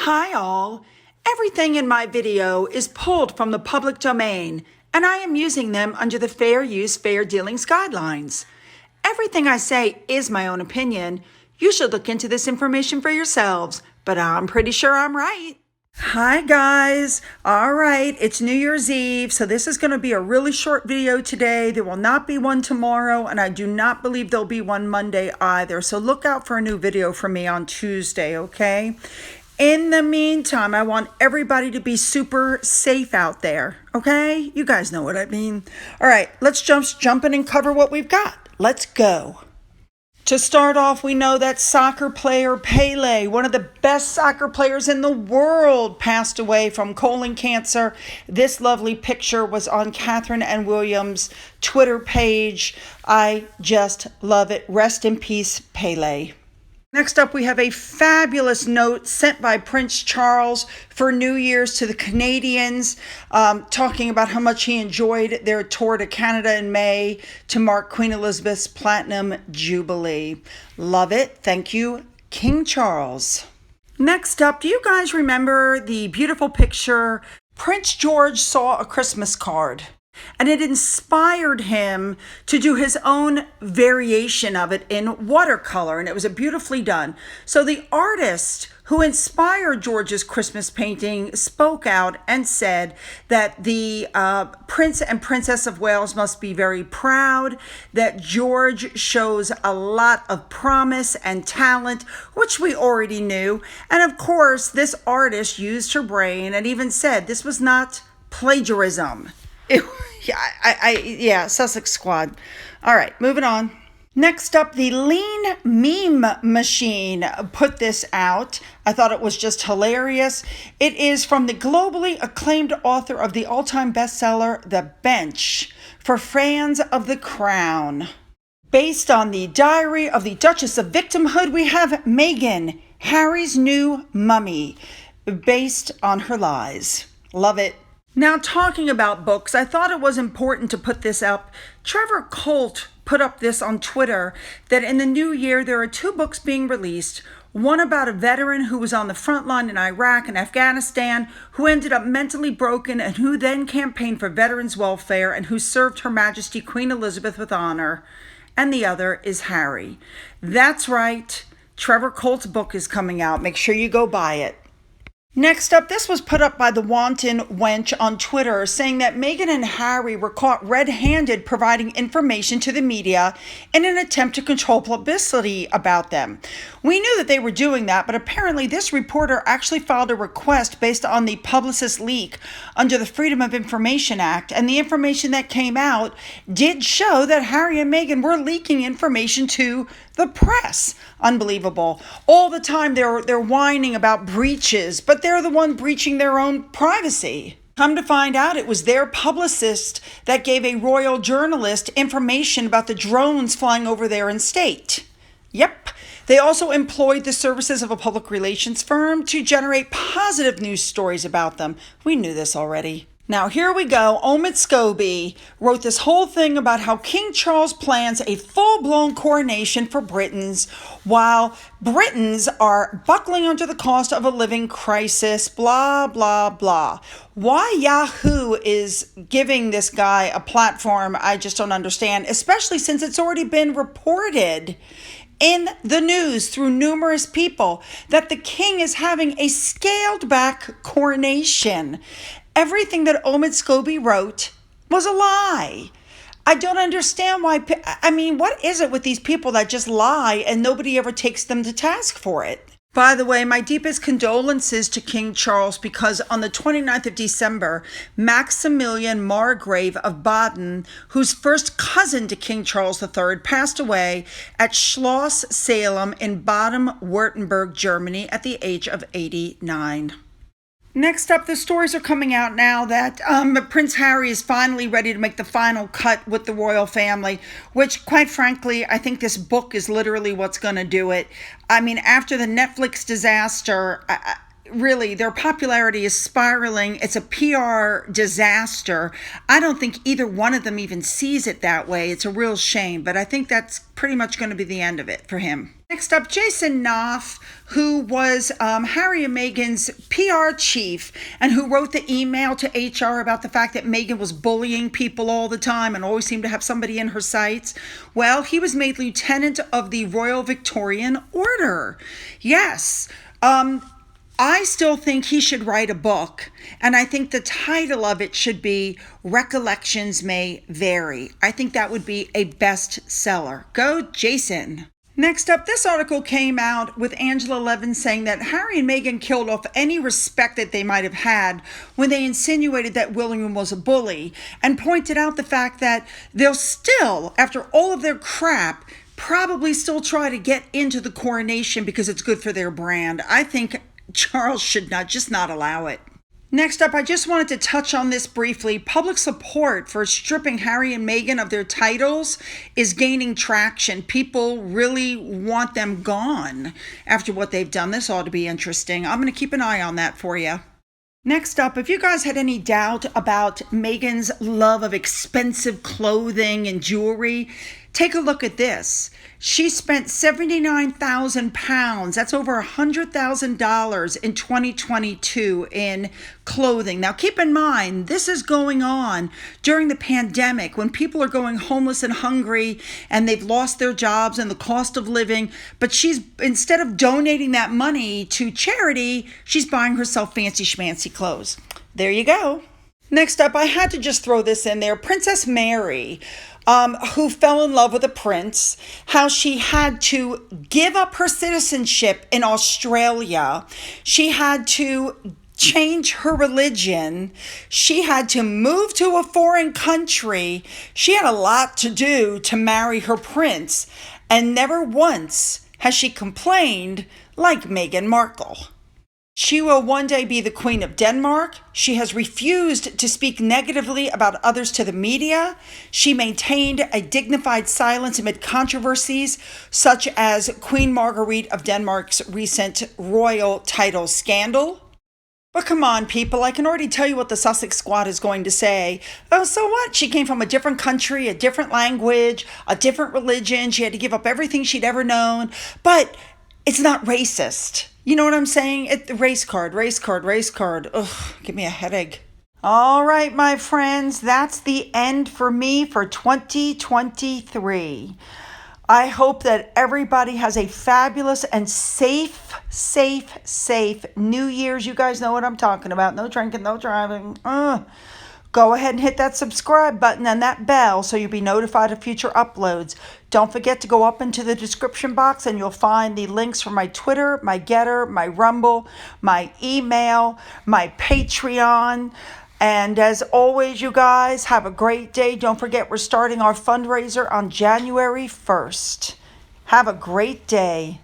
Hi all. Everything in my video is pulled from the public domain, and I am using them under the Fair Use, Fair Dealings guidelines. Everything I say is my own opinion. You should look into this information for yourselves, but I'm pretty sure I'm right. Hi guys. All right, it's New Year's Eve, so this is going to be a really short video today. There will not be one tomorrow, and I do not believe there'll be one Monday either. So look out for a new video from me on Tuesday, okay? In the meantime, I want everybody to be super safe out there, okay? You guys know what I mean. All right, let's jump in and cover what we've got. Let's go. To start off, we know that soccer player Pele, one of the best soccer players in the world, passed away from colon cancer. This lovely picture was on Catherine and William's Twitter page. I just love it. Rest in peace, Pele. Next up, we have a fabulous note sent by Prince Charles for New Year's to the Canadians, talking about how much he enjoyed their tour to Canada in May to mark Queen Elizabeth's Platinum Jubilee. Love it. Thank you, King Charles. Next up, do you guys remember the beautiful picture? Prince George saw a Christmas card, and it inspired him to do his own variation of it in watercolor, and it was beautifully done. So the artist who inspired George's Christmas painting spoke out and said that the Prince and Princess of Wales must be very proud that George shows a lot of promise and talent, which we already knew. And of course, this artist used her brain and even said this was not plagiarism. Sussex Squad. All right, moving on. Next up, the Lean Meme Machine put this out. I thought it was just hilarious. It is from the globally acclaimed author of the all-time bestseller, The Bench, for fans of The Crown. Based on the diary of the Duchess of Victimhood, we have Meghan, Harry's new mummy, based on her lies. Love it. Now, talking about books, I thought it was important to put this up. Trevor Colt put up this on Twitter, that in the new year, there are 2 books being released. One about a veteran who was on the front line in Iraq and Afghanistan, who ended up mentally broken and who then campaigned for veterans' welfare and who served Her Majesty Queen Elizabeth with honor. And the other is Harry. That's right. Trevor Colt's book is coming out. Make sure you go buy it. Next up, this was put up by the Wanton Wench on Twitter, saying that Meghan and Harry were caught red-handed providing information to the media in an attempt to control publicity about them. We knew that they were doing that, but apparently this reporter actually filed a request based on the publicist leak under the Freedom of Information Act, and the information that came out did show that Harry and Meghan were leaking information to the press. Unbelievable. All the time they're whining about breaches, but they're the one breaching their own privacy. Come to find out, it was their publicist that gave a royal journalist information about the drones flying over their estate. Yep. They also employed the services of a public relations firm to generate positive news stories about them. We knew this already. Now, here we go. Omid Scobie wrote this whole thing about how King Charles plans a full-blown coronation for Britons, while Britons are buckling under the cost of a living crisis, blah, blah, blah. Why Yahoo is giving this guy a platform, I just don't understand, especially since it's already been reported in the news through numerous people that the king is having a scaled-back coronation. Everything that Omid Scobie wrote was a lie. I don't understand why. What is it with these people that just lie and nobody ever takes them to task for it? By the way, my deepest condolences to King Charles, because on the 29th of December, Maximilian Margrave of Baden, who's first cousin to King Charles III, passed away at Schloss Salem in Baden-Württemberg, Germany, at the age of 89. Next up, the stories are coming out now that Prince Harry is finally ready to make the final cut with the royal family, which, quite frankly, I think this book is literally what's going to do it. After the Netflix disaster, really, their popularity is spiraling. It's a PR disaster. I don't think either one of them even sees it that way. It's a real shame, but I think that's pretty much going to be the end of it for him. Next up, Jason Knauf, who was Harry and Meghan's PR chief and who wrote the email to HR about the fact that Meghan was bullying people all the time and always seemed to have somebody in her sights. Well, he was made lieutenant of the Royal Victorian Order. Yes. I still think he should write a book, and I think the title of it should be Recollections May Vary. I think that would be a bestseller. Go, Jason. Next up, this article came out with Angela Levin saying that Harry and Meghan killed off any respect that they might have had when they insinuated that William was a bully, and pointed out the fact that they'll still, after all of their crap, probably still try to get into the coronation because it's good for their brand. I think Charles should not allow it. Next up, I just wanted to touch on this briefly. Public support for stripping Harry and Meghan of their titles is gaining traction. People really want them gone after what they've done. This ought to be interesting. I'm going to keep an eye on that for you. Next up, if you guys had any doubt about Meghan's love of expensive clothing and jewelry, take a look at this. She spent £79,000. That's over $100,000 in 2022 in clothing. Now, keep in mind, this is going on during the pandemic when people are going homeless and hungry and they've lost their jobs and the cost of living. But she's, instead of donating that money to charity, she's buying herself fancy schmancy clothes. There you go. Next up, I had to just throw this in there. Princess Mary, who fell in love with a prince, how she had to give up her citizenship in Australia. She had to change her religion. She had to move to a foreign country. She had a lot to do to marry her prince. And never once has she complained like Meghan Markle. She will one day be the Queen of Denmark. She has refused to speak negatively about others to the media. She maintained a dignified silence amid controversies, such as Queen Marguerite of Denmark's recent royal title scandal. But come on, people, I can already tell you what the Sussex Squad is going to say. Oh, so what? She came from a different country, a different language, a different religion. She had to give up everything she'd ever known. But it's not racist. You know what I'm saying? Race card. Ugh, give me a headache. All right, my friends, that's the end for me for 2023. I hope that everybody has a fabulous and safe New Year's. You guys know what I'm talking about. No drinking, no driving. Go ahead and hit that subscribe button and that bell so you'll be notified of future uploads. Don't forget to go up into the description box and you'll find the links for my Twitter, my Getter, my Rumble, my email, my Patreon. And as always, you guys, have a great day. Don't forget, we're starting our fundraiser on January 1st. Have a great day.